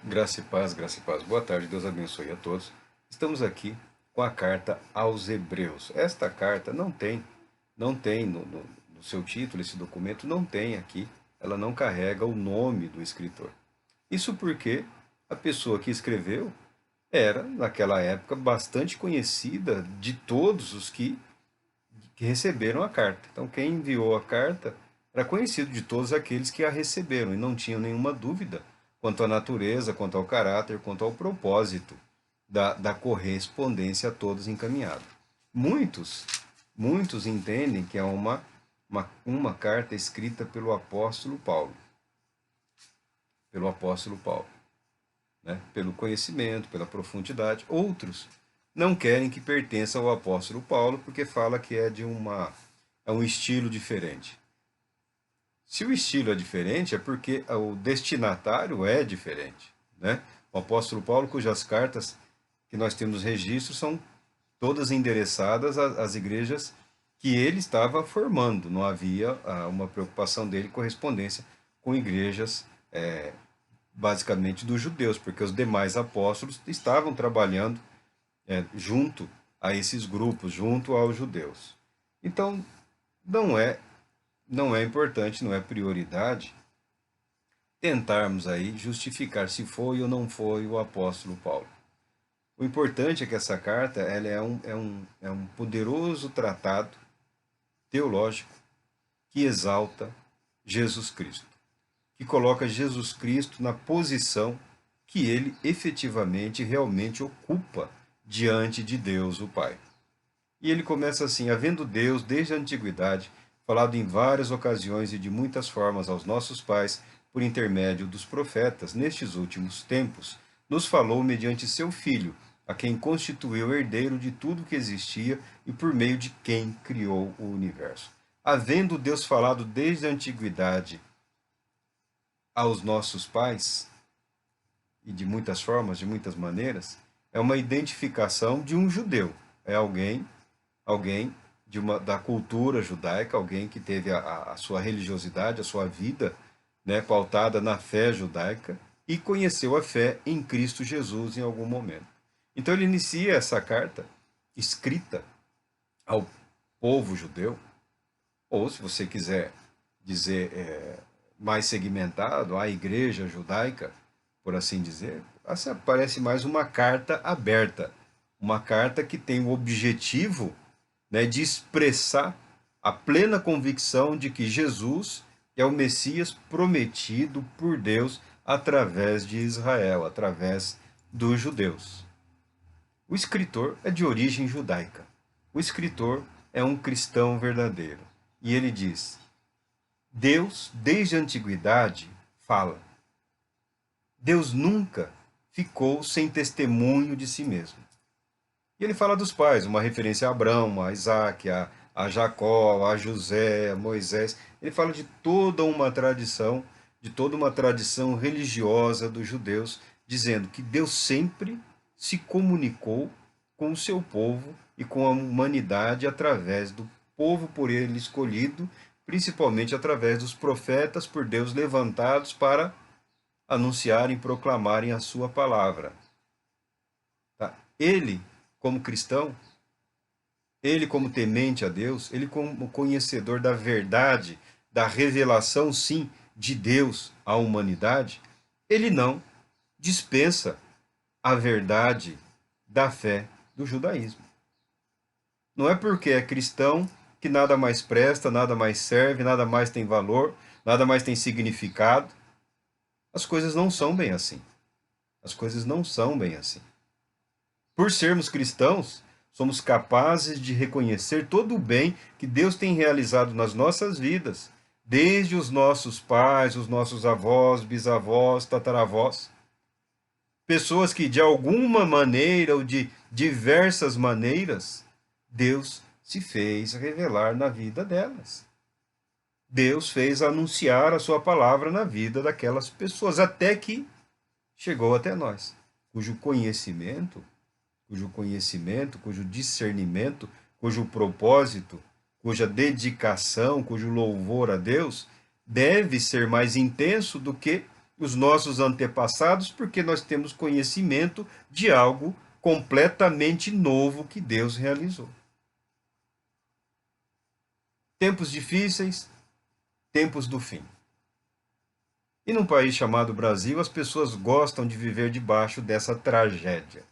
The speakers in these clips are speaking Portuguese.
Graça e paz, graça e paz. Boa tarde, Deus abençoe a todos. Estamos aqui com a carta aos Hebreus. Esta carta não tem no seu título, esse documento não tem aqui, ela não carrega o nome do escritor. Isso porque a pessoa que escreveu era, naquela época, bastante conhecida de todos os que receberam a carta. Então, quem enviou a carta era conhecido de todos aqueles que a receberam e não tinham nenhuma dúvida quanto à natureza, quanto ao caráter, quanto ao propósito da correspondência a todos encaminhada. Muitos, muitos entendem que é uma carta escrita pelo apóstolo Paulo, né? Pelo conhecimento, pela profundidade. Outros não querem que pertença ao apóstolo Paulo, porque fala que é um estilo diferente. Se o estilo é diferente, é porque o destinatário é diferente, né? O apóstolo Paulo, cujas cartas que nós temos registro são todas endereçadas às igrejas que ele estava formando. Não havia uma preocupação dele correspondência com igrejas basicamente dos judeus, porque os demais apóstolos estavam trabalhando junto a esses grupos, junto aos judeus. Então, não é, não é importante, não é prioridade tentarmos aí justificar se foi ou não foi o apóstolo Paulo. O importante é que essa carta ela é um poderoso tratado teológico que exalta Jesus Cristo, que coloca Jesus Cristo na posição que ele efetivamente, realmente ocupa diante de Deus, o Pai. E ele começa assim: havendo Deus, desde a antiguidade, falado em várias ocasiões e de muitas formas aos nossos pais, por intermédio dos profetas, nestes últimos tempos, nos falou mediante seu Filho, a quem constituiu herdeiro de tudo que existia e por meio de quem criou o universo. Havendo Deus falado desde a antiguidade aos nossos pais, e de muitas formas, de muitas maneiras, é uma identificação de um judeu. É alguém da cultura judaica, alguém que teve a sua religiosidade, a sua vida, né, pautada na fé judaica e conheceu a fé em Cristo Jesus em algum momento. Então ele inicia essa carta escrita ao povo judeu, ou se você quiser dizer mais segmentado, à igreja judaica, por assim dizer, essa parece mais uma carta aberta, uma carta que tem o objetivo, né, de expressar a plena convicção de que Jesus é o Messias prometido por Deus através de Israel, através dos judeus. O escritor é de origem judaica. O escritor é um cristão verdadeiro. E ele diz: Deus, desde a antiguidade, fala. Deus nunca ficou sem testemunho de si mesmo. E ele fala dos pais, uma referência a Abraão, a Isaac, a Jacó, a José, a Moisés. Ele fala de toda uma tradição religiosa dos judeus, dizendo que Deus sempre se comunicou com o seu povo e com a humanidade através do povo por ele escolhido, principalmente através dos profetas por Deus levantados para anunciarem e proclamarem a sua palavra. Tá? Ele, como cristão, ele como temente a Deus, ele como conhecedor da verdade, da revelação, sim, de Deus à humanidade, ele não dispensa a verdade da fé do judaísmo. Não é porque é cristão que nada mais presta, nada mais serve, nada mais tem valor, nada mais tem significado. As coisas não são bem assim. As coisas não são bem assim. Por sermos cristãos, somos capazes de reconhecer todo o bem que Deus tem realizado nas nossas vidas, desde os nossos pais, os nossos avós, bisavós, tataravós. Pessoas que de alguma maneira ou de diversas maneiras, Deus se fez revelar na vida delas. Deus fez anunciar a sua palavra na vida daquelas pessoas, até que chegou até nós, cujo discernimento, cujo propósito, cuja dedicação, cujo louvor a Deus deve ser mais intenso do que os nossos antepassados, porque nós temos conhecimento de algo completamente novo que Deus realizou. Tempos difíceis, tempos do fim. E num país chamado Brasil, as pessoas gostam de viver debaixo dessa tragédia.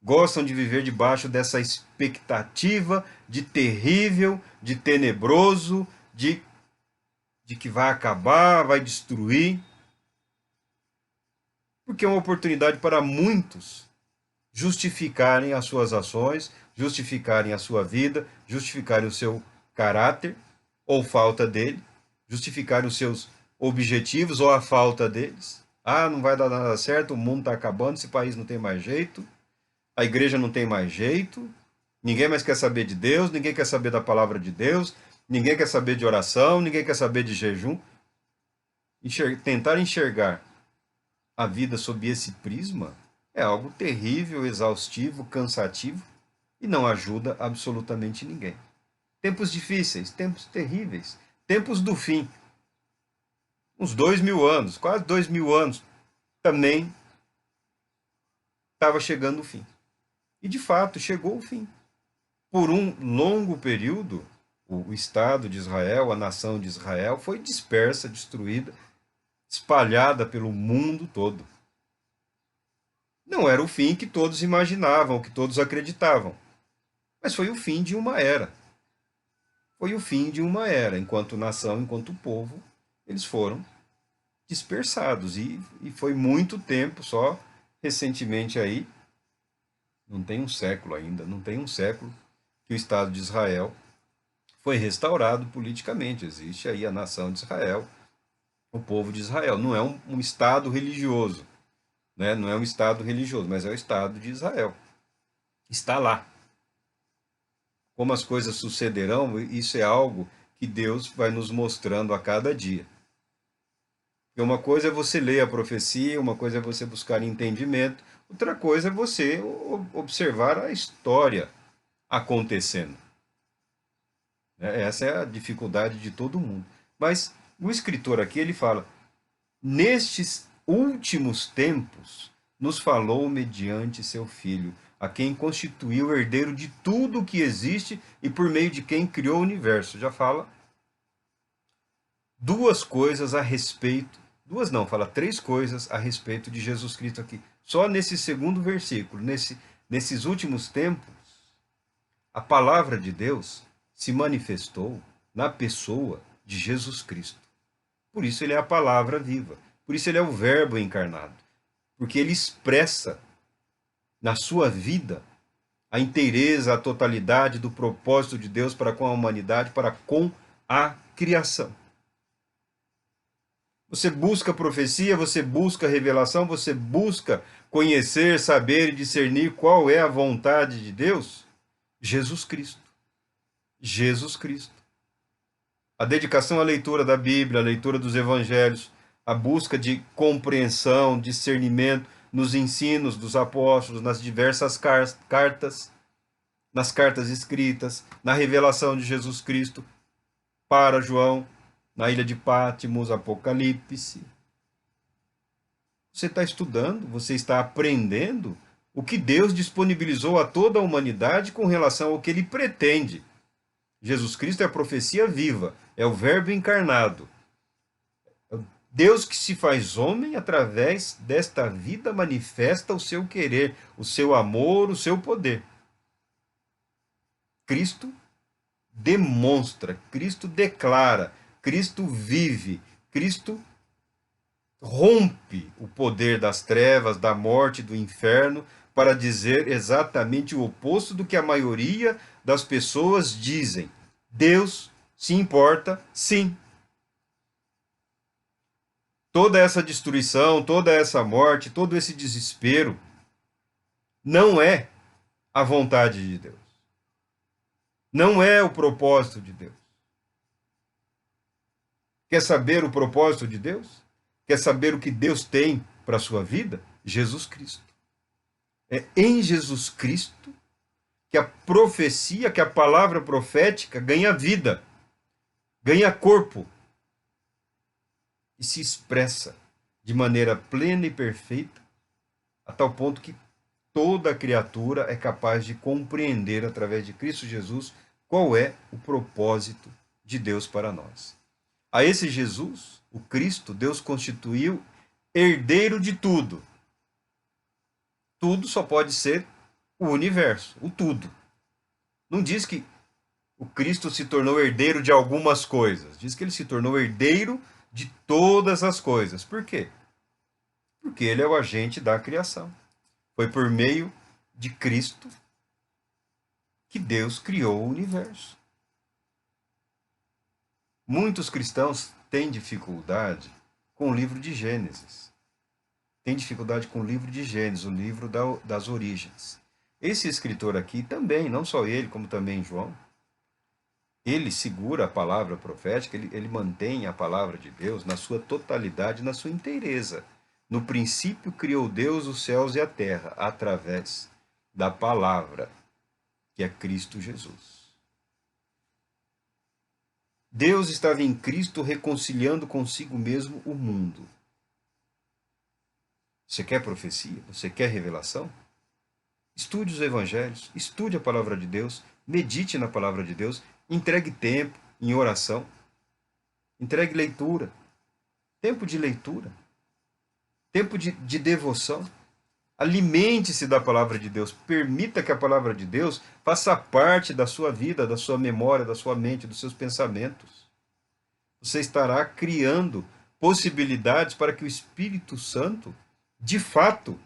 Gostam de viver debaixo dessa expectativa de terrível, de tenebroso, de que vai acabar, vai destruir. Porque é uma oportunidade para muitos justificarem as suas ações, justificarem a sua vida, justificarem o seu caráter ou falta dele, justificarem os seus objetivos ou a falta deles. Ah, não vai dar nada certo, o mundo está acabando, esse país não tem mais jeito, a igreja não tem mais jeito, ninguém mais quer saber de Deus, ninguém quer saber da palavra de Deus, ninguém quer saber de oração, ninguém quer saber de jejum. Tentar enxergar a vida sob esse prisma é algo terrível, exaustivo, cansativo e não ajuda absolutamente ninguém. Tempos difíceis, tempos terríveis, tempos do fim. Uns 2000 anos, quase 2000 anos, também estava chegando o fim. E de fato chegou o fim. Por um longo período, o Estado de Israel, a nação de Israel, foi dispersa, destruída, espalhada pelo mundo todo. Não era o fim que todos imaginavam, que todos acreditavam, mas foi o fim de uma era. Foi o fim de uma era. Enquanto nação, enquanto povo, eles foram dispersados. E foi muito tempo, só recentemente aí, não tem um século ainda, não tem um século, que o Estado de Israel foi restaurado politicamente. Existe aí a nação de Israel, o povo de Israel. Não é um Estado religioso, né? Não é um Estado religioso, mas é o Estado de Israel. Está lá. Como as coisas sucederão, isso é algo que Deus vai nos mostrando a cada dia. Porque uma coisa é você ler a profecia, uma coisa é você buscar entendimento, outra coisa é você observar a história acontecendo. Essa é a dificuldade de todo mundo. Mas o escritor aqui, ele fala, nestes últimos tempos, nos falou mediante seu Filho, a quem constituiu o herdeiro de tudo o que existe e por meio de quem criou o universo. Já fala duas coisas a respeito, duas não, fala três coisas a respeito de Jesus Cristo aqui. Só nesse segundo versículo, nesses últimos tempos, a palavra de Deus se manifestou na pessoa de Jesus Cristo. Por isso ele é a palavra viva. Por isso ele é o verbo encarnado. Porque ele expressa na sua vida a inteireza, a totalidade do propósito de Deus para com a humanidade, para com a criação. Você busca profecia, você busca revelação, você busca conhecer, saber e discernir qual é a vontade de Deus? Jesus Cristo. Jesus Cristo. A dedicação à leitura da Bíblia, a leitura dos evangelhos, a busca de compreensão, discernimento nos ensinos dos apóstolos, nas diversas cartas, nas cartas escritas, na revelação de Jesus Cristo para João, na ilha de Patmos, Apocalipse. Você está estudando, você está aprendendo o que Deus disponibilizou a toda a humanidade com relação ao que ele pretende. Jesus Cristo é a profecia viva, é o verbo encarnado. Deus que se faz homem, através desta vida, manifesta o seu querer, o seu amor, o seu poder. Cristo demonstra, Cristo declara, Cristo vive, Cristo rompe o poder das trevas, da morte, do inferno, para dizer exatamente o oposto do que a maioria das pessoas dizem. Deus se importa, sim. Toda essa destruição, toda essa morte, todo esse desespero não é a vontade de Deus. Não é o propósito de Deus. Quer saber o propósito de Deus? Quer saber o que Deus tem para a sua vida? Jesus Cristo. É em Jesus Cristo que a profecia, que a palavra profética ganha vida, ganha corpo e se expressa de maneira plena e perfeita, a tal ponto que toda criatura é capaz de compreender através de Cristo Jesus qual é o propósito de Deus para nós. A esse Jesus, o Cristo, Deus constituiu herdeiro de tudo. Tudo só pode ser o universo, o tudo. Não diz que o Cristo se tornou herdeiro de algumas coisas. Diz que ele se tornou herdeiro de todas as coisas. Por quê? Porque ele é o agente da criação. Foi por meio de Cristo que Deus criou o universo. Muitos cristãos têm dificuldade com o livro de Gênesis. Têm dificuldade com o livro de Gênesis, o livro das origens. Esse escritor aqui também, não só ele, como também João, ele segura a palavra profética, ele mantém a palavra de Deus na sua totalidade, na sua inteireza. No princípio criou Deus os céus e a terra, através da palavra, que é Cristo Jesus. Deus estava em Cristo reconciliando consigo mesmo o mundo. Você quer profecia? Você quer revelação? Estude os evangelhos, estude a palavra de Deus, medite na palavra de Deus, entregue tempo em oração, entregue leitura, tempo de leitura, tempo de devoção. Alimente-se da palavra de Deus, permita que a palavra de Deus faça parte da sua vida, da sua memória, da sua mente, dos seus pensamentos. Você estará criando possibilidades para que o Espírito Santo, de fato,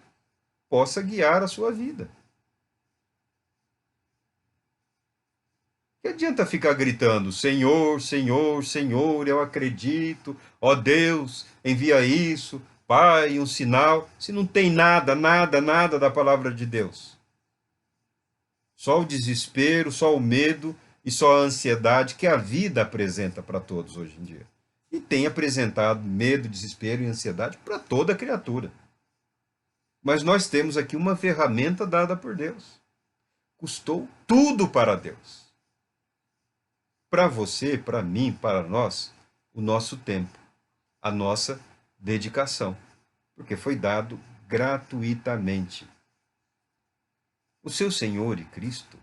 possa guiar a sua vida. Que adianta ficar gritando, Senhor, Senhor, Senhor, eu acredito, ó Deus, envia isso, Pai, um sinal, se não tem nada, nada, nada da palavra de Deus. Só o desespero, só o medo e só a ansiedade que a vida apresenta para todos hoje em dia. E tem apresentado medo, desespero e ansiedade para toda criatura. Mas nós temos aqui uma ferramenta dada por Deus. Custou tudo para Deus. Para você, para mim, para nós, o nosso tempo, a nossa dedicação, porque foi dado gratuitamente. O seu Senhor e Cristo,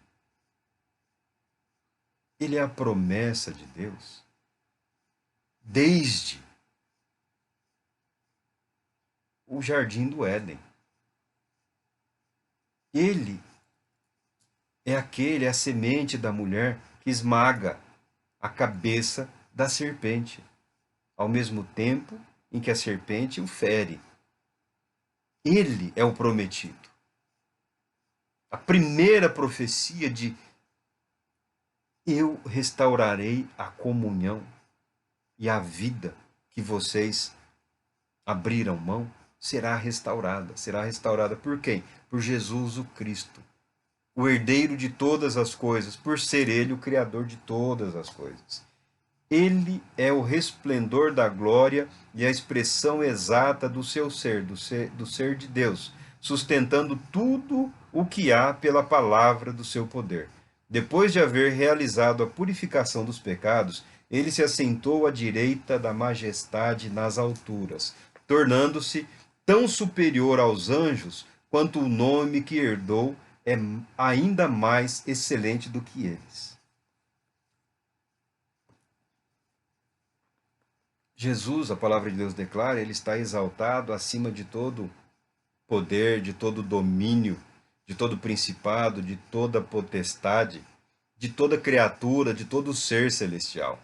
ele é a promessa de Deus desde o jardim do Éden. Ele é a semente da mulher que esmaga a cabeça da serpente, ao mesmo tempo em que a serpente o fere. Ele é o prometido. A primeira profecia de eu restaurarei a comunhão e a vida que vocês abriram mão será restaurada. Será restaurada por quem? Por Jesus o Cristo, o herdeiro de todas as coisas, por ser ele o criador de todas as coisas. Ele é o resplendor da glória e a expressão exata do seu ser, do ser de Deus, sustentando tudo o que há pela palavra do seu poder. Depois de haver realizado a purificação dos pecados, ele se assentou à direita da majestade nas alturas, tornando-se tão superior aos anjos quanto o nome que herdou é ainda mais excelente do que eles. Jesus, a palavra de Deus declara, ele está exaltado acima de todo poder, de todo domínio, de todo principado, de toda potestade, de toda criatura, de todo ser celestial.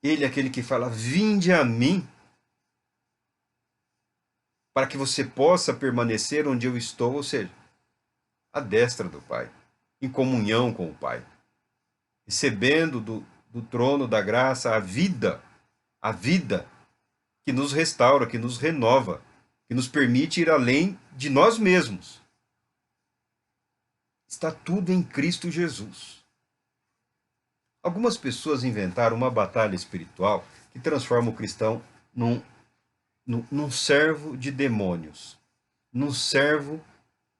Ele é aquele que fala, vinde a mim, para que você possa permanecer onde eu estou, ou seja, à destra do Pai, em comunhão com o Pai, recebendo do trono da graça a vida que nos restaura, que nos renova, que nos permite ir além de nós mesmos. Está tudo em Cristo Jesus. Algumas pessoas inventaram uma batalha espiritual que transforma o cristão num servo de demônios, num servo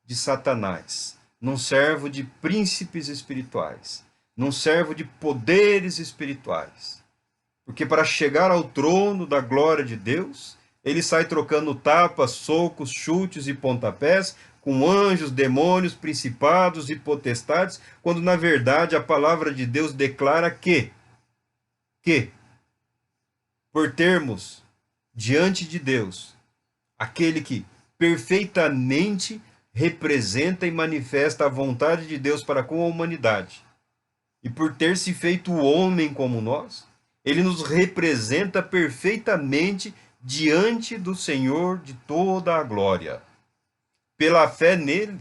de Satanás, num servo de príncipes espirituais, num servo de poderes espirituais. Porque para chegar ao trono da glória de Deus, ele sai trocando tapas, socos, chutes e pontapés com anjos, demônios, principados e potestades, quando na verdade a palavra de Deus declara que por termos diante de Deus aquele que perfeitamente representa e manifesta a vontade de Deus para com a humanidade, e por ter se feito homem como nós, ele nos representa perfeitamente diante do Senhor de toda a glória. Pela fé nele,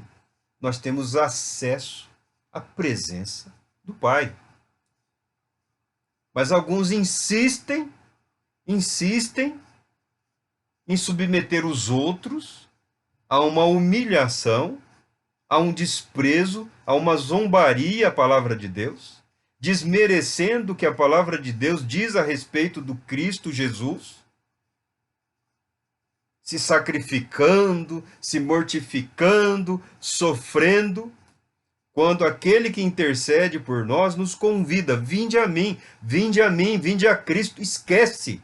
nós temos acesso à presença do Pai. Mas alguns insistem em submeter os outros a uma humilhação, a um desprezo, a uma zombaria à palavra de Deus, desmerecendo o que a palavra de Deus diz a respeito do Cristo Jesus, se sacrificando, se mortificando, sofrendo, quando aquele que intercede por nós nos convida: vinde a mim, vinde a mim, vinde a Cristo. Esquece,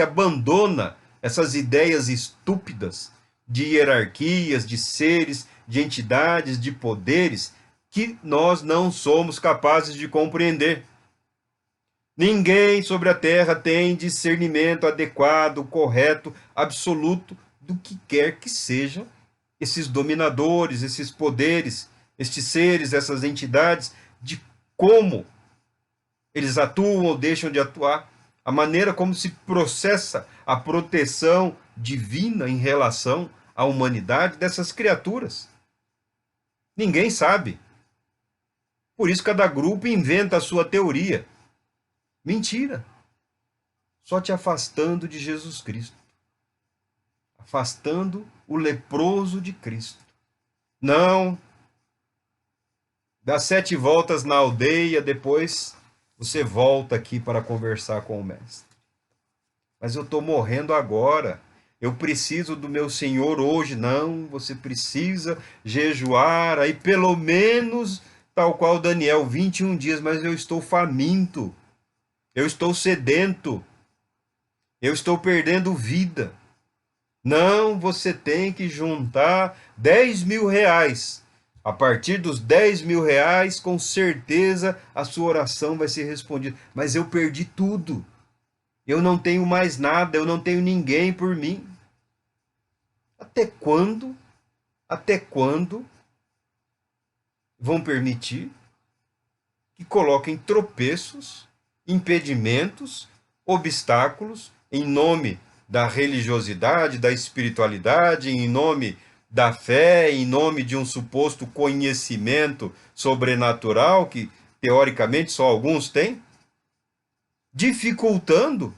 abandona essas ideias estúpidas de hierarquias, de seres, de entidades, de poderes que nós não somos capazes de compreender. Ninguém sobre a terra tem discernimento adequado, correto, absoluto do que quer que sejam esses dominadores, esses poderes, estes seres, essas entidades, de como eles atuam ou deixam de atuar, a maneira como se processa a proteção divina em relação à humanidade dessas criaturas. Ninguém sabe. Por isso cada grupo inventa a sua teoria. Mentira. Só te afastando de Jesus Cristo. Afastando o leproso de Cristo. Não. Dá 7 voltas na aldeia, depois você volta aqui para conversar com o mestre. Mas eu estou morrendo agora. Eu preciso do meu Senhor hoje. Não, você precisa jejuar aí pelo menos, tal qual Daniel, 21 dias, mas eu estou faminto. Eu estou sedento. Eu estou perdendo vida. Não, você tem que juntar 10 mil reais. A partir dos 10 mil reais, com certeza a sua oração vai ser respondida. Mas eu perdi tudo. Eu não tenho mais nada, eu não tenho ninguém por mim. Até quando? Até quando vão permitir que coloquem tropeços, impedimentos, obstáculos em nome da religiosidade, da espiritualidade, em nome da fé, em nome de um suposto conhecimento sobrenatural que teoricamente só alguns têm, dificultando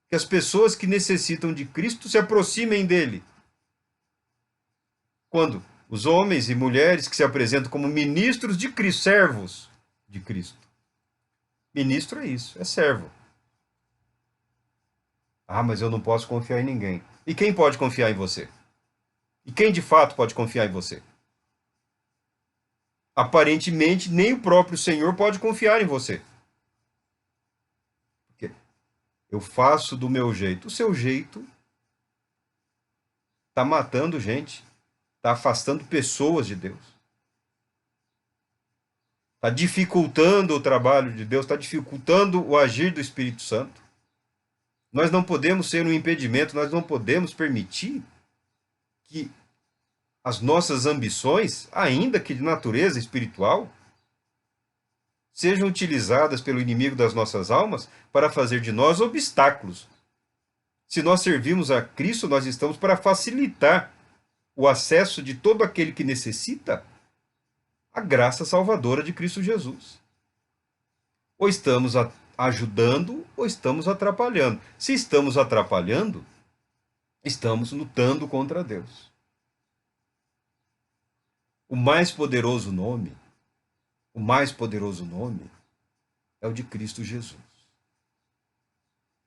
que as pessoas que necessitam de Cristo se aproximem dele. Quando os homens e mulheres que se apresentam como ministros de Cristo, servos de Cristo. Ministro é isso, é servo. Ah, mas eu não posso confiar em ninguém. E quem pode confiar em você? E quem de fato pode confiar em você? Aparentemente, nem o próprio Senhor pode confiar em você. Porque eu faço do meu jeito. O seu jeito está matando gente. Está afastando pessoas de Deus. Está dificultando o trabalho de Deus. Está dificultando o agir do Espírito Santo. Nós não podemos ser um impedimento. Nós não podemos permitir que as nossas ambições, ainda que de natureza espiritual, sejam utilizadas pelo inimigo das nossas almas para fazer de nós obstáculos. Se nós servimos a Cristo, nós estamos para facilitar o acesso de todo aquele que necessita a graça salvadora de Cristo Jesus. Ou estamos ajudando ou estamos atrapalhando. Se estamos atrapalhando, estamos lutando contra Deus. O mais poderoso nome é o de Cristo Jesus.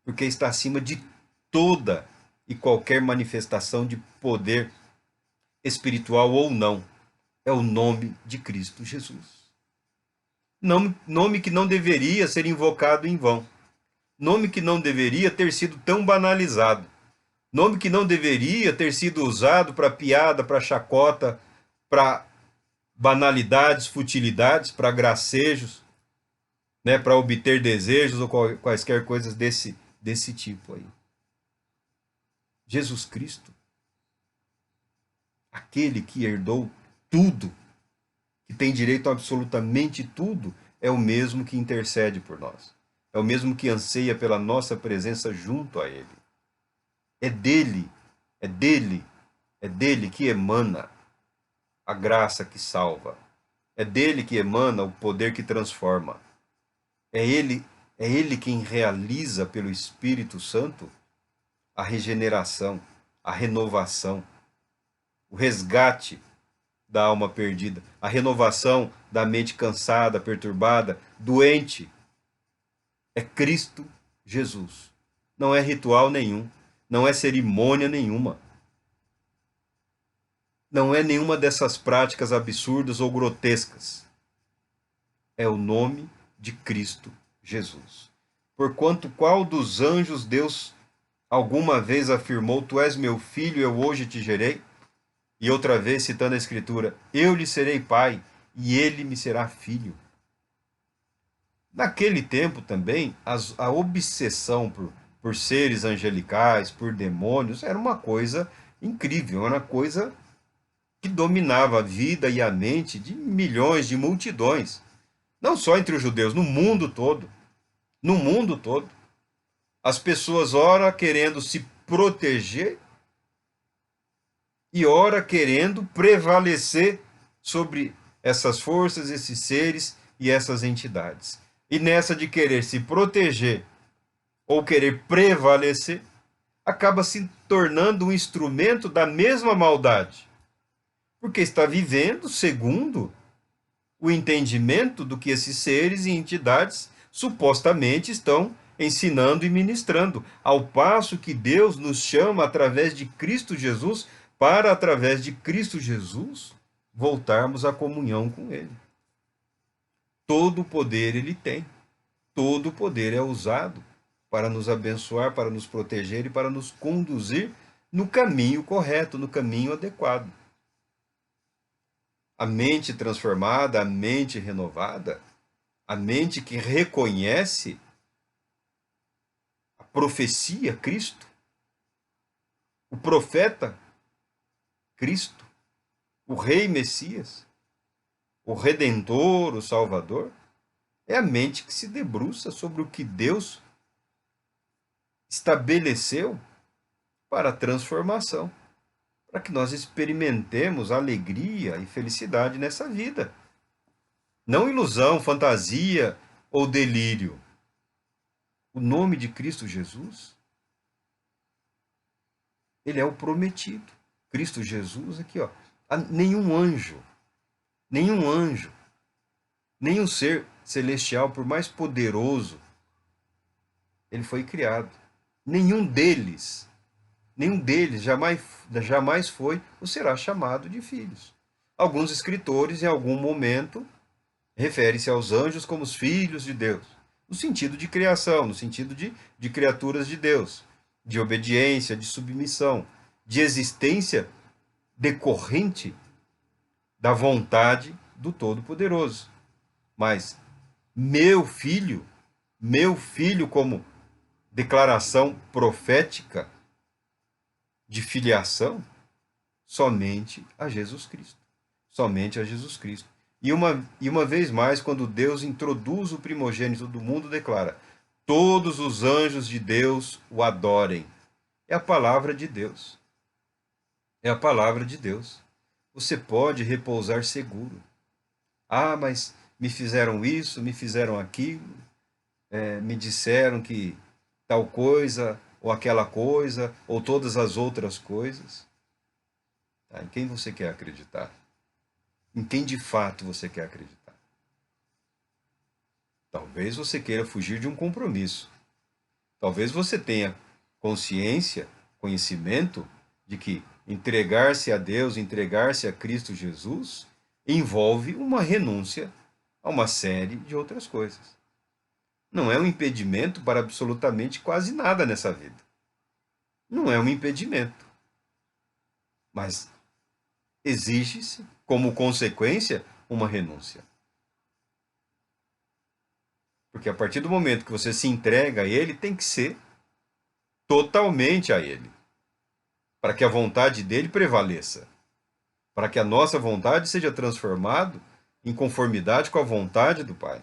Porque está acima de toda e qualquer manifestação de poder espiritual ou não. É o nome de Cristo Jesus. Nome que não deveria ser invocado em vão. Nome que não deveria ter sido tão banalizado. Nome que não deveria ter sido usado para piada, para chacota, para banalidades, futilidades, para gracejos, né, para obter desejos ou quaisquer coisas desse tipo aí. Jesus Cristo, aquele que herdou tudo, que tem direito a absolutamente tudo, é o mesmo que intercede por nós. É o mesmo que anseia pela nossa presença junto a Ele. É dele, é dele, é dele que emana a graça que salva. É dele que emana o poder que transforma. É ele quem realiza pelo Espírito Santo a regeneração, a renovação, o resgate da alma perdida, a renovação da mente cansada, perturbada, doente. É Cristo Jesus. Não é ritual nenhum, não é cerimônia nenhuma. Não é nenhuma dessas práticas absurdas ou grotescas. É o nome de Cristo Jesus. Porquanto qual dos anjos Deus alguma vez afirmou: Tu és meu filho, eu hoje te gerei? E outra vez, citando a Escritura: Eu lhe serei pai, e ele me será filho. Naquele tempo também, a obsessão por seres angelicais, por demônios, era uma coisa incrível, era uma coisa que dominava a vida e a mente de milhões, de multidões. Não só entre os judeus, no mundo todo. No mundo todo. As pessoas, ora querendo se proteger e ora querendo prevalecer sobre essas forças, esses seres e essas entidades. E nessa de querer se proteger ou querer prevalecer, acaba se tornando um instrumento da mesma maldade. Porque está vivendo segundo o entendimento do que esses seres e entidades supostamente estão ensinando e ministrando, ao passo que Deus nos chama através de Cristo Jesus para, através de Cristo Jesus, voltarmos à comunhão com Ele. Todo o poder Ele tem, todo o poder é usado para nos abençoar, para nos proteger e para nos conduzir no caminho correto, no caminho adequado. A mente transformada, a mente renovada, a mente que reconhece a profecia Cristo, o profeta Cristo, o Rei Messias, o Redentor, o Salvador, é a mente que se debruça sobre o que Deus estabeleceu para a transformação, para que nós experimentemos alegria e felicidade nessa vida. Não ilusão, fantasia ou delírio. O nome de Cristo Jesus, ele é o prometido. Cristo Jesus, aqui, ó. Nenhum anjo, nenhum ser celestial, por mais poderoso, ele foi criado. Nenhum deles jamais foi ou será chamado de filhos. Alguns escritores, em algum momento, referem-se aos anjos como os filhos de Deus, no sentido de criação, no sentido de criaturas de Deus, de obediência, de submissão, de existência decorrente da vontade do Todo-Poderoso. Mas meu filho como declaração profética de filiação, somente a Jesus Cristo. Somente a Jesus Cristo. E uma vez mais, quando Deus introduz o primogênito do mundo, declara: todos os anjos de Deus o adorem. É a palavra de Deus. É a palavra de Deus. Você pode repousar seguro. Ah, mas me fizeram isso, me fizeram aquilo, me disseram que tal coisa, ou aquela coisa, ou todas as outras coisas. Tá? Em quem você quer acreditar? Em quem de fato você quer acreditar? Talvez você queira fugir de um compromisso. Talvez você tenha consciência, conhecimento de que entregar-se a Deus, entregar-se a Cristo Jesus, envolve uma renúncia a uma série de outras coisas. Não é um impedimento para absolutamente quase nada nessa vida. Não é um impedimento. Mas exige-se, como consequência, uma renúncia. Porque a partir do momento que você se entrega a Ele, tem que ser totalmente a Ele, para que a vontade dele prevaleça, para que a nossa vontade seja transformada em conformidade com a vontade do Pai.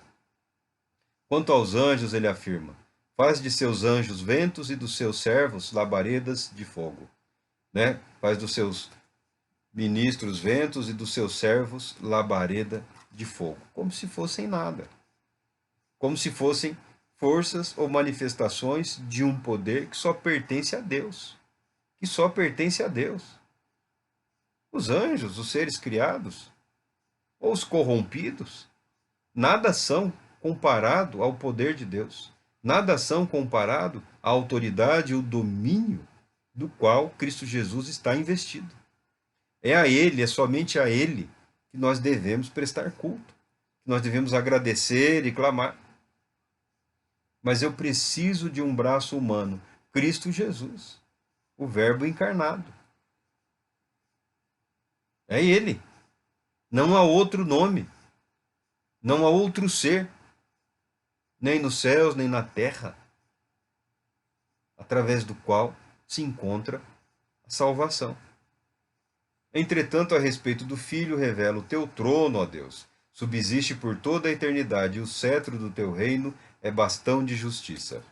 Quanto aos anjos, ele afirma: faz de seus anjos ventos e dos seus servos labaredas de fogo. Né? Faz dos seus ministros ventos e dos seus servos labareda de fogo. Como se fossem nada. Como se fossem forças ou manifestações de um poder que só pertence a Deus. Que só pertence a Deus. Os anjos, os seres criados, ou os corrompidos, nada são comparado ao poder de Deus. Nada são comparado à autoridade e o domínio do qual Cristo Jesus está investido. É a Ele, é somente a Ele que nós devemos prestar culto, que nós devemos agradecer e clamar. Mas eu preciso de um braço humano, Cristo Jesus, o Verbo encarnado. É Ele. Não há outro nome, não há outro ser, nem nos céus, nem na terra, através do qual se encontra a salvação. Entretanto, a respeito do Filho, revela o teu trono, ó Deus, subsiste por toda a eternidade, e o cetro do teu reino é bastão de justiça.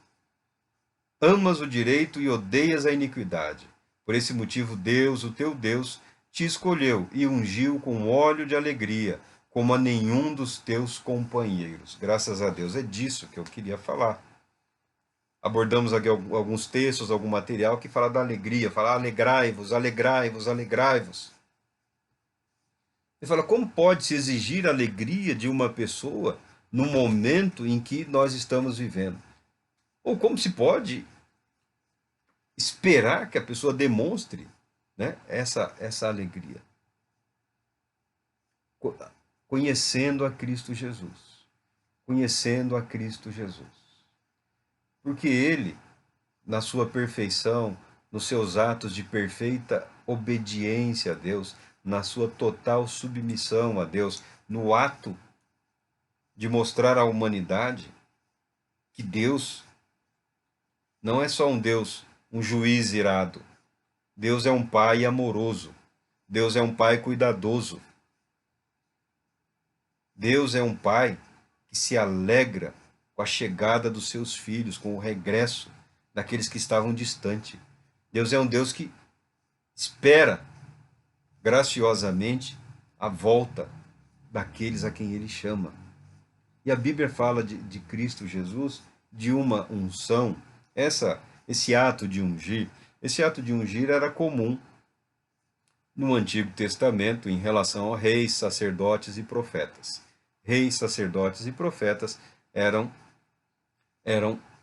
Amas o direito e odeias a iniquidade. Por esse motivo, Deus, o teu Deus, te escolheu e ungiu com óleo de alegria, como a nenhum dos teus companheiros. Graças a Deus, é disso que eu queria falar. Abordamos aqui alguns textos, algum material que fala da alegria, fala alegrai-vos, alegrai-vos, alegrai-vos. Ele fala, como pode-se exigir alegria de uma pessoa no momento em que nós estamos vivendo? Ou como se pode esperar que a pessoa demonstre, né, essa alegria? Conhecendo a Cristo Jesus. Conhecendo a Cristo Jesus. Porque Ele, na sua perfeição, nos seus atos de perfeita obediência a Deus, na sua total submissão a Deus, no ato de mostrar à humanidade que Deus não é só um Deus, um juiz irado. Deus é um pai amoroso. Deus é um pai cuidadoso. Deus é um pai que se alegra com a chegada dos seus filhos, com o regresso daqueles que estavam distantes. Deus é um Deus que espera graciosamente a volta daqueles a quem ele chama. E a Bíblia fala de Cristo Jesus, de uma unção. Esse ato de ungir era comum no Antigo Testamento em relação a reis, sacerdotes e profetas. Reis, sacerdotes e profetas eram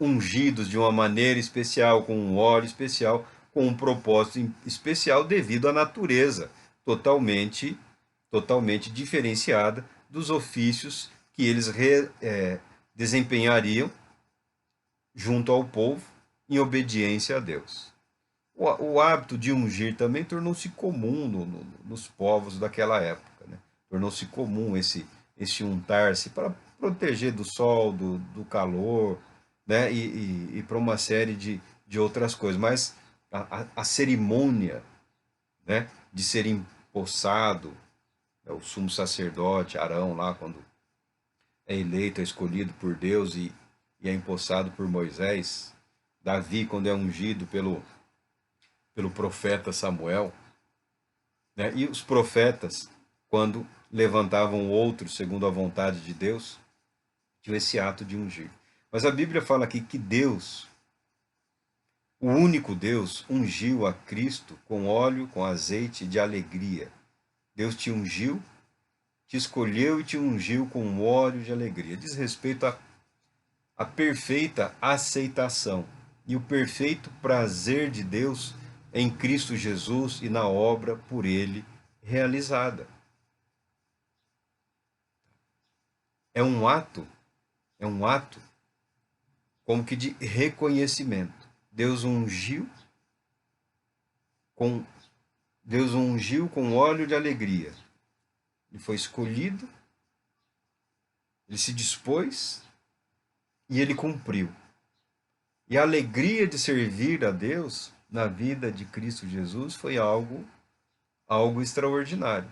ungidos de uma maneira especial, com um óleo especial, com um propósito especial devido à natureza totalmente diferenciada dos ofícios que eles desempenhariam junto ao povo em obediência a Deus. O hábito de ungir também tornou-se comum nos povos daquela época. Né? Tornou-se comum esse untar-se para proteger do sol, do calor, né? E para uma série de outras coisas. Mas a cerimônia, né? De ser empossado, o sumo sacerdote, Arão, lá, quando é eleito, é escolhido por Deus e é empossado por Moisés, Davi, quando é ungido pelo profeta Samuel, né? E os profetas, quando levantavam outros segundo a vontade de Deus, tinham esse ato de ungir. Mas a Bíblia fala aqui que Deus, o único Deus, ungiu a Cristo com óleo, com azeite de alegria. Deus te ungiu, te escolheu e te ungiu com óleo de alegria. Diz respeito à perfeita aceitação e o perfeito prazer de Deus em Cristo Jesus e na obra por Ele realizada. é um ato como que de reconhecimento. Com Deus o ungiu com óleo de alegria. Ele foi escolhido, ele se dispôs e ele cumpriu. E a alegria de servir a Deus na vida de Cristo Jesus foi algo extraordinário.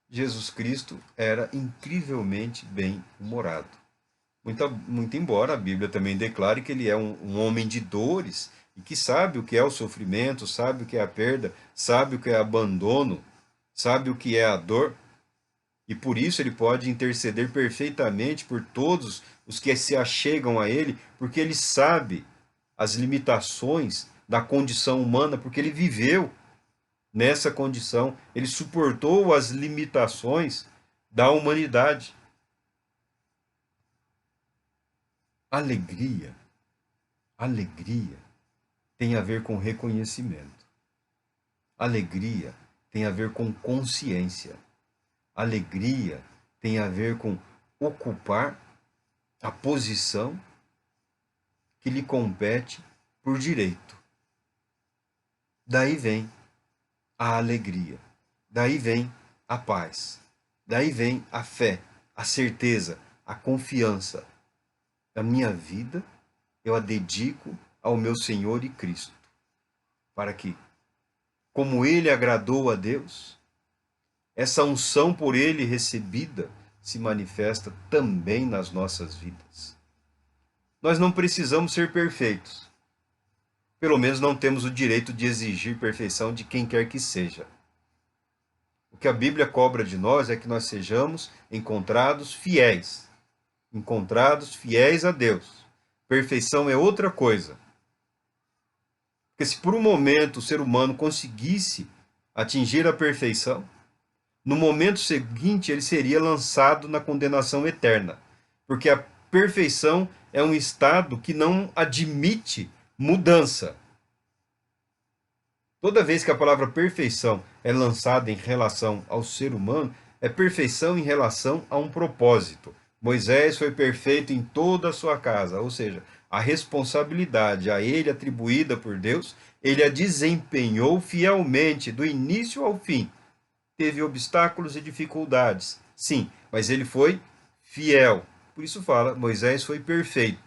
Jesus Cristo era incrivelmente bem-humorado. Muito embora a Bíblia também declare que ele é um homem de dores e que sabe o que é o sofrimento, sabe o que é a perda, sabe o que é abandono, sabe o que é a dor. E por isso ele pode interceder perfeitamente por todos os que se achegam a ele, porque ele sabe as limitações da condição humana, porque ele viveu nessa condição, ele suportou as limitações da humanidade. Alegria tem a ver com reconhecimento. Alegria tem a ver com consciência. Alegria tem a ver com ocupar a posição que lhe compete por direito. Daí vem a alegria. Daí vem a paz. Daí vem a fé, a certeza, a confiança. A minha vida eu a dedico ao meu Senhor e Cristo, para que, como ele agradou a Deus, essa unção por ele recebida se manifesta também nas nossas vidas. Nós não precisamos ser perfeitos. Pelo menos não temos o direito de exigir perfeição de quem quer que seja. O que a Bíblia cobra de nós é que nós sejamos encontrados fiéis a Deus. Perfeição é outra coisa. Porque se por um momento o ser humano conseguisse atingir a perfeição, no momento seguinte ele seria lançado na condenação eterna. Porque a perfeição é um estado que não admite mudança. Toda vez que a palavra perfeição é lançada em relação ao ser humano, é perfeição em relação a um propósito. Moisés foi perfeito em toda a sua casa, ou seja, a responsabilidade a ele atribuída por Deus, ele a desempenhou fielmente, do início ao fim. Teve obstáculos e dificuldades, sim, mas ele foi fiel. Por isso fala, Moisés foi perfeito.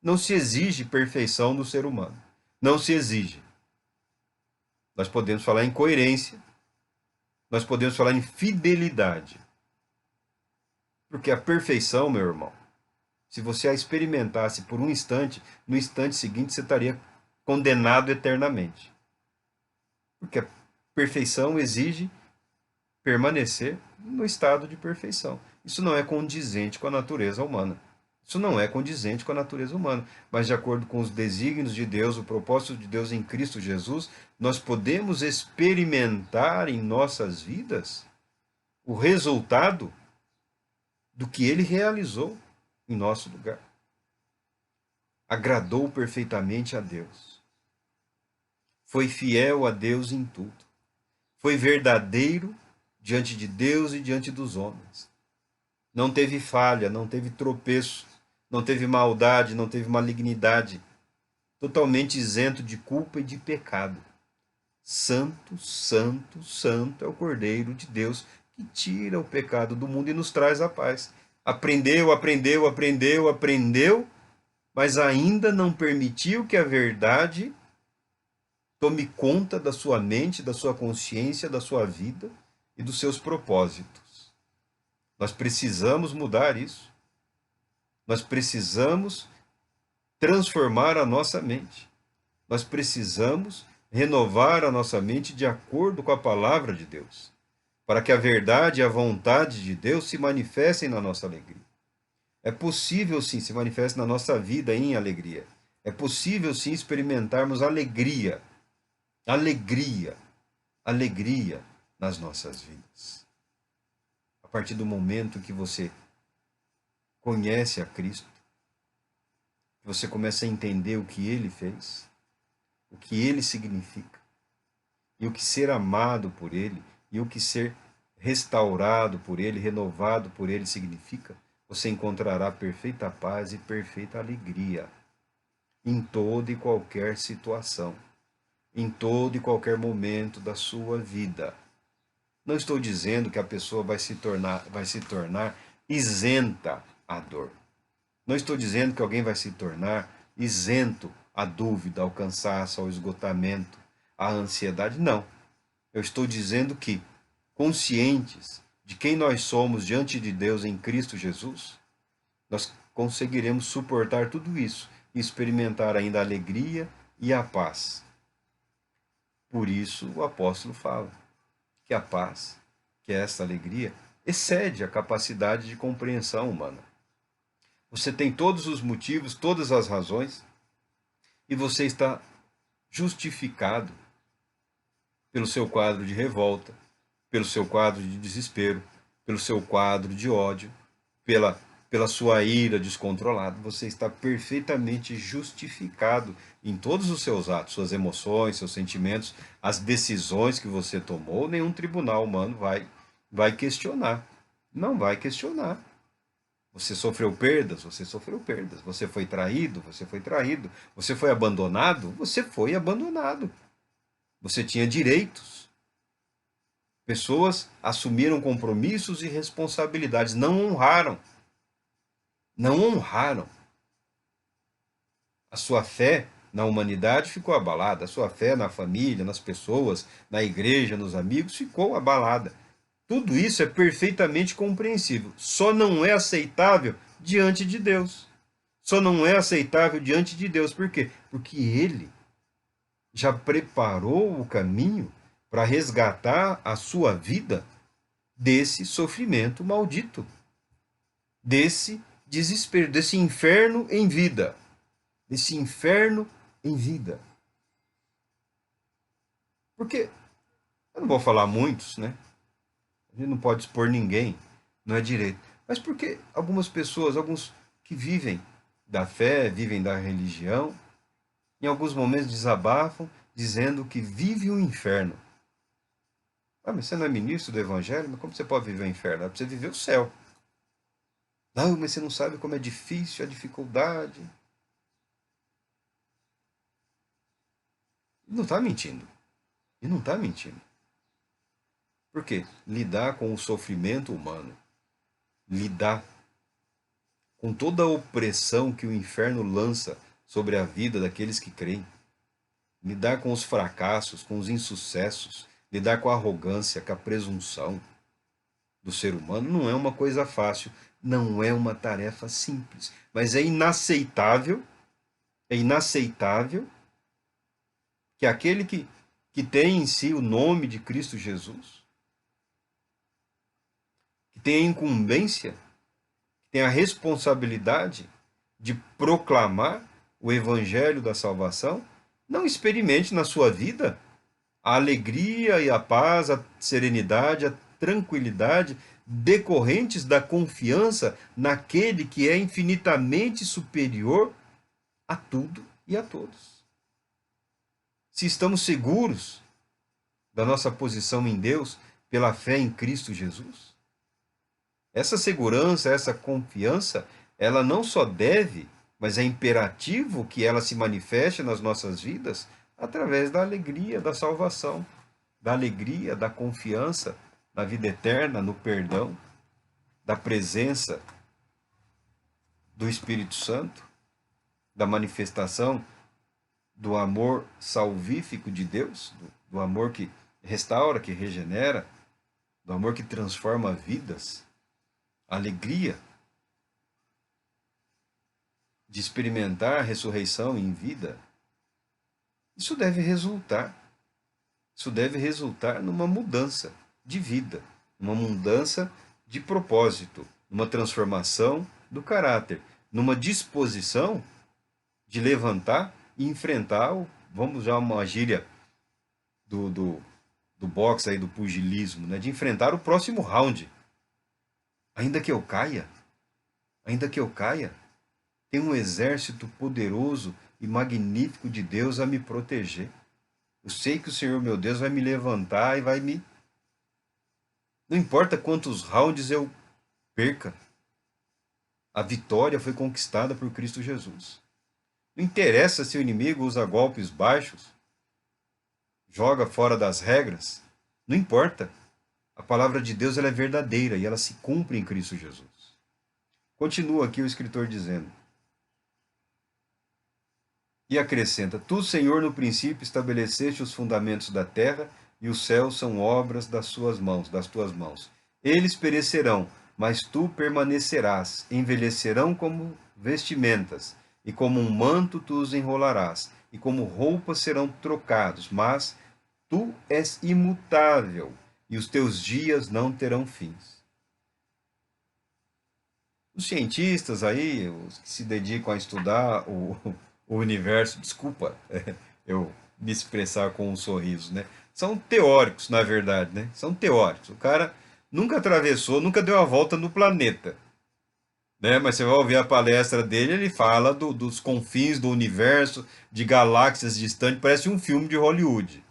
Não se exige perfeição do ser humano. Não se exige. Nós podemos falar em coerência, nós podemos falar em fidelidade. Porque a perfeição, meu irmão, se você a experimentasse por um instante, no instante seguinte você estaria condenado eternamente. Porque a perfeição exige permanecer no estado de perfeição. Isso não é condizente com a natureza humana. Isso não é condizente com a natureza humana, mas de acordo com os desígnios de Deus, o propósito de Deus em Cristo Jesus, nós podemos experimentar em nossas vidas o resultado do que ele realizou em nosso lugar. Agradou perfeitamente a Deus. Foi fiel a Deus em tudo. Foi verdadeiro diante de Deus e diante dos homens. Não teve falha, não teve tropeço, não teve maldade, não teve malignidade. Totalmente isento de culpa e de pecado. Santo, santo, santo é o Cordeiro de Deus que tira o pecado do mundo e nos traz a paz. Aprendeu, mas ainda não permitiu que a verdade tome conta da sua mente, da sua consciência, da sua vida e dos seus propósitos. Nós precisamos mudar isso. Nós precisamos transformar a nossa mente. Nós precisamos renovar a nossa mente de acordo com a palavra de Deus, para que a verdade e a vontade de Deus se manifestem na nossa alegria. É possível, sim, se manifestar na nossa vida em alegria. É possível, sim, experimentarmos alegria. Alegria. Alegria nas nossas vidas. A partir do momento que você conhece a Cristo, que você começa a entender o que Ele fez, o que Ele significa, e o que ser amado por Ele, e o que ser restaurado por Ele, renovado por Ele, significa você encontrará perfeita paz e perfeita alegria em toda e qualquer situação, em todo e qualquer momento da sua vida. Não estou dizendo que a pessoa vai se tornar isenta à dor. Não estou dizendo que alguém vai se tornar isento à dúvida, ao cansaço, ao esgotamento, à ansiedade. Não. Eu estou dizendo que, conscientes de quem nós somos diante de Deus em Cristo Jesus, nós conseguiremos suportar tudo isso e experimentar ainda a alegria e a paz. Por isso o apóstolo fala que a paz, que é essa alegria, excede a capacidade de compreensão humana. Você tem todos os motivos, todas as razões, e você está justificado pelo seu quadro de revolta, pelo seu quadro de desespero, pelo seu quadro de ódio, pela sua ira descontrolada. Você está perfeitamente justificado em todos os seus atos, suas emoções, seus sentimentos, as decisões que você tomou. Nenhum tribunal humano vai questionar. Não vai questionar. Você sofreu perdas? Você sofreu perdas. Você foi traído? Você foi traído. Você foi abandonado? Você foi abandonado. Você tinha direitos. Pessoas assumiram compromissos e responsabilidades, não honraram. Não honraram. A sua fé na humanidade ficou abalada, a sua fé na família, nas pessoas, na igreja, nos amigos ficou abalada. Tudo isso é perfeitamente compreensível, só não é aceitável diante de Deus. Só não é aceitável diante de Deus. Por quê? Porque Ele já preparou o caminho para resgatar a sua vida desse sofrimento maldito, desse desespero, desse inferno em vida. Desse inferno em vida. Porque, eu não vou falar muitos, né? A gente não pode expor ninguém, não é direito. Mas porque algumas pessoas, alguns que vivem da fé, vivem da religião, em alguns momentos desabafam, dizendo que vive o inferno. Ah, mas você não é ministro do evangelho? Mas como você pode viver o inferno? É para você viver o céu. Não, mas você não sabe como é difícil a dificuldade. Ele não está mentindo. Ele não está mentindo. Por quê? Lidar com o sofrimento humano, lidar com toda a opressão que o inferno lança sobre a vida daqueles que creem, lidar com os fracassos, com os insucessos, lidar com a arrogância, com a presunção do ser humano, não é uma coisa fácil, não é uma tarefa simples, mas é inaceitável que aquele que tem em si o nome de Cristo Jesus, que tem a incumbência, que tem a responsabilidade de proclamar o evangelho da salvação, não experimente na sua vida a alegria e a paz, a serenidade, a tranquilidade decorrentes da confiança naquele que é infinitamente superior a tudo e a todos. Se estamos seguros da nossa posição em Deus pela fé em Cristo Jesus, essa segurança, essa confiança, ela não só deve, mas é imperativo que ela se manifeste nas nossas vidas através da alegria da salvação, da alegria, da confiança na vida eterna, no perdão, da presença do Espírito Santo, da manifestação do amor salvífico de Deus, do amor que restaura, que regenera, do amor que transforma vidas, a alegria de experimentar a ressurreição em vida. Isso deve resultar numa mudança de vida, numa mudança de propósito, numa transformação do caráter, numa disposição de levantar e enfrentar, vamos usar uma gíria do boxe aí, do pugilismo, né? De enfrentar o próximo round. Ainda que eu caia, tem um exército poderoso e magnífico de Deus a me proteger. Eu sei que o Senhor, meu Deus, vai me levantar e vai me... Não importa quantos rounds eu perca, a vitória foi conquistada por Cristo Jesus. Não interessa se o inimigo usa golpes baixos, joga fora das regras, não importa. A palavra de Deus ela é verdadeira e ela se cumpre em Cristo Jesus. Continua aqui o escritor dizendo. E acrescenta: Tu, Senhor, no princípio estabeleceste os fundamentos da terra, e os céus são obras das suas mãos, das tuas mãos. Eles perecerão, mas tu permanecerás. Envelhecerão como vestimentas, e como um manto tu os enrolarás, e como roupas serão trocados, mas tu és imutável, e os teus dias não terão fins. Os cientistas aí, os que se dedicam a estudar o universo, desculpa eu me expressar com um sorriso, né? São teóricos, na verdade, né? São teóricos. O cara nunca atravessou, nunca deu a volta no planeta, né? Mas você vai ouvir a palestra dele, ele fala dos confins do universo, de galáxias distantes, parece um filme de Hollywood,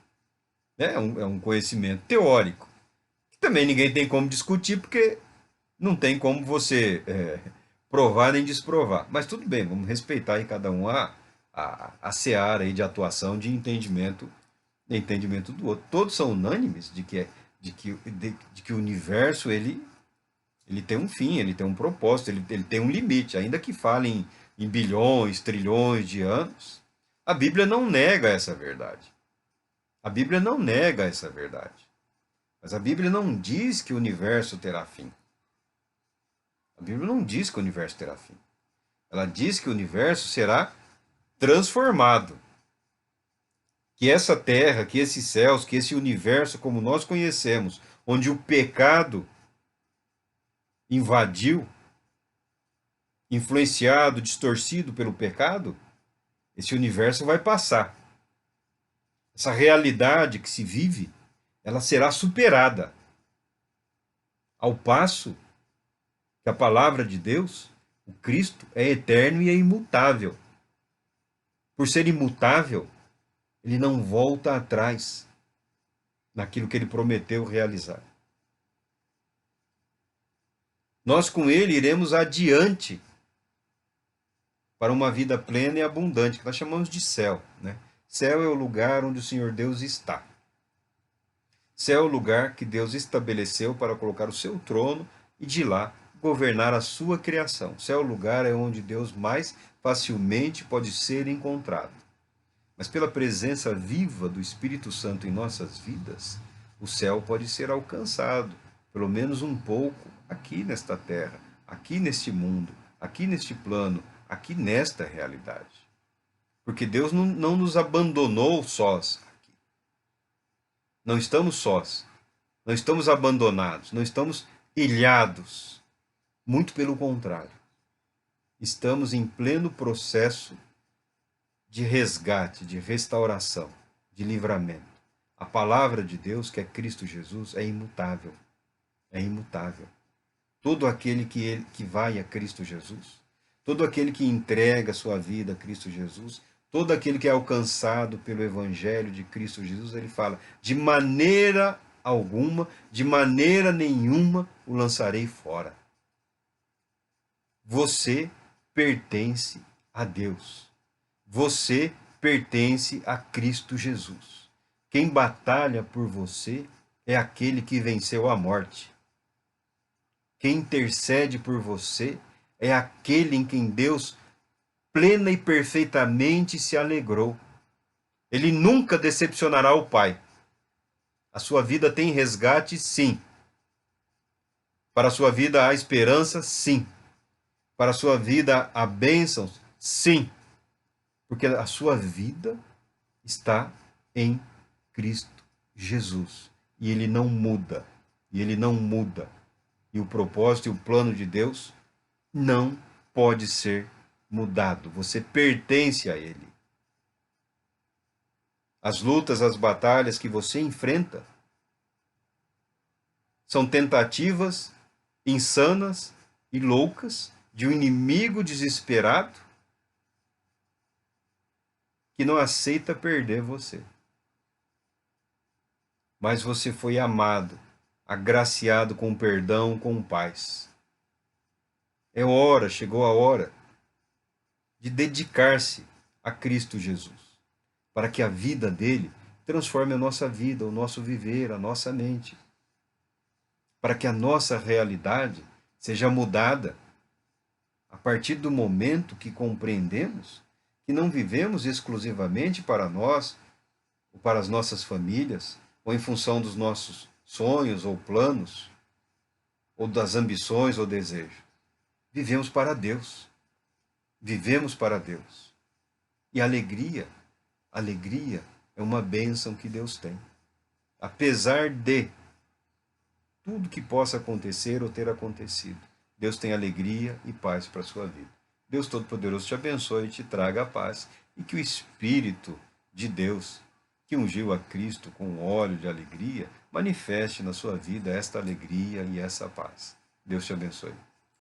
né? É um conhecimento teórico, que também ninguém tem como discutir, porque não tem como você provar nem desprovar. Mas tudo bem, vamos respeitar aí cada um a seara aí de atuação, de entendimento do outro. Todos são unânimes de que o universo ele tem um fim, ele tem um propósito, ele tem um limite, ainda que falem em bilhões, trilhões de anos. A Bíblia não nega essa verdade. A Bíblia não nega essa verdade. Mas a Bíblia não diz que o universo terá fim. A Bíblia não diz que o universo terá fim. Ela diz que o universo será transformado. Que essa terra, que esses céus, que esse universo como nós conhecemos, onde o pecado invadiu, influenciado, distorcido pelo pecado, esse universo vai passar. Essa realidade que se vive, ela será superada. Ao passo que a palavra de Deus, o Cristo, é eterno e é imutável. Por ser imutável, ele não volta atrás naquilo que ele prometeu realizar. Nós com ele iremos adiante para uma vida plena e abundante, que nós chamamos de céu, né? Céu é o lugar onde o Senhor Deus está. Céu é o lugar que Deus estabeleceu para colocar o seu trono e de lá governar a sua criação. Céu é o lugar onde Deus mais facilmente pode ser encontrado. Mas pela presença viva do Espírito Santo em nossas vidas, o céu pode ser alcançado, pelo menos um pouco, aqui nesta terra, aqui neste mundo, aqui neste plano, aqui nesta realidade. Porque Deus não nos abandonou sós aqui. Não estamos sós, não estamos abandonados, não estamos ilhados. Muito pelo contrário. Estamos em pleno processo de resgate, de restauração, de livramento. A palavra de Deus, que é Cristo Jesus, é imutável. É imutável. Todo aquele que vai a Cristo Jesus, todo aquele que entrega a sua vida a Cristo Jesus, todo aquele que é alcançado pelo Evangelho de Cristo Jesus, ele fala: de maneira alguma, de maneira nenhuma o lançarei fora. Você pertence a Deus. Você pertence a Cristo Jesus. Quem batalha por você é aquele que venceu a morte. Quem intercede por você é aquele em quem Deus plena e perfeitamente se alegrou. Ele nunca decepcionará o Pai. A sua vida tem resgate, sim. Para a sua vida há esperança, sim. Para a sua vida há bênçãos, sim. Porque a sua vida está em Cristo Jesus. E ele não muda. E ele não muda. E o propósito e o plano de Deus não pode ser mudado. Você pertence a ele. As lutas, as batalhas que você enfrenta são tentativas insanas e loucas de um inimigo desesperado que não aceita perder você. Mas você foi amado agraciado com perdão, com paz. É hora, chegou a hora de dedicar-se a Cristo Jesus, para que a vida dele transforme a nossa vida, o nosso viver, a nossa mente, para que a nossa realidade seja mudada a partir do momento que compreendemos que não vivemos exclusivamente para nós, ou para as nossas famílias, ou em função dos nossos sonhos ou planos, ou das ambições ou desejos. Vivemos para Deus. Vivemos para Deus. E alegria é uma bênção que Deus tem. Apesar de tudo que possa acontecer ou ter acontecido, Deus tem alegria e paz para a sua vida. Deus Todo-Poderoso te abençoe e te traga a paz, e que o Espírito de Deus, que ungiu a Cristo com óleo de alegria, manifeste na sua vida esta alegria e essa paz. Deus te abençoe.